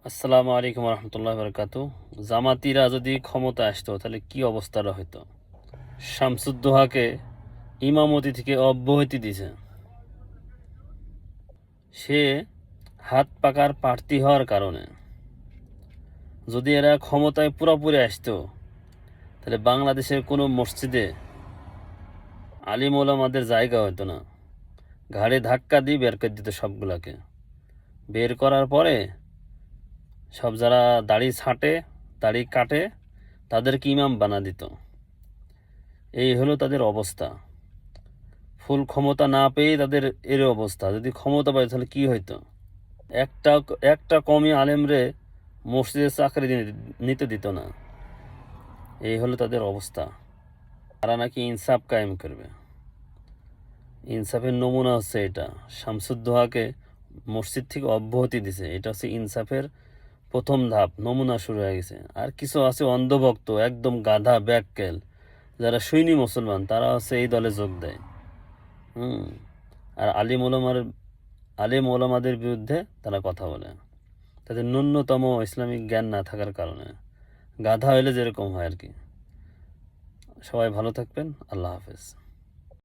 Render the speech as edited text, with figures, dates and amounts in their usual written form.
আসসালামু আলাইকুম রহমতুল্লাহ বরকাতু। জামাতিরা যদি ক্ষমতা আসতো তাহলে কি অবস্থাটা হইতো? শামসুদ্দোহাকে ইমামতি থেকে অব্যাহতি দিছে। সে হাত পাকার প্রার্থী হওয়ার কারণে যদি এরা ক্ষমতায় পুরোপুরি আসতো তাহলে বাংলাদেশের কোনো মসজিদে আলিম ওলামাদের জায়গা হতো না। ঘাড়ে ধাক্কা দিয়ে বের করে দিত সবগুলাকে। বের করার পরে সব যারা দাড়ি ছাঁটে, দাড়ি কাটে, তাদেরকে ইমাম বানা দিত। এই হলো তাদের অবস্থা। ফুল ক্ষমতা না পেয়ে তাদের এর অবস্থা। যদি ক্ষমতা পায় তাহলে কি হইতো? একটা একটা কমই আলেমরে মসজিদের চাকরি নিতে দিত না। এই হলো তাদের অবস্থা। তারা নাকি ইনসাফ কায়েম করবে। ইনসাফের নমুনা হচ্ছে এটা। শামসুদ্দোহাকে মসজিদ থেকে অব্যাহতি দিছে। এটা হচ্ছে ইনসাফের প্রথম ধাপ, নমুনা শুরু হয়ে গেছে। আর কিছু আছে অন্ধভক্ত, একদম গাধা ব্যাককেল, যারা সুন্নি মুসলমান, তারা হচ্ছে এই দলে যোগ দেয়। আর আলিম ওলামাদের বিরুদ্ধে তারা কথা বলে। তাদের ন্যূনতম ইসলামিক জ্ঞান না থাকার কারণে গাধা হইলে যেরকম হয় আর কি। সবাই ভালো থাকবেন। আল্লাহ হাফেজ।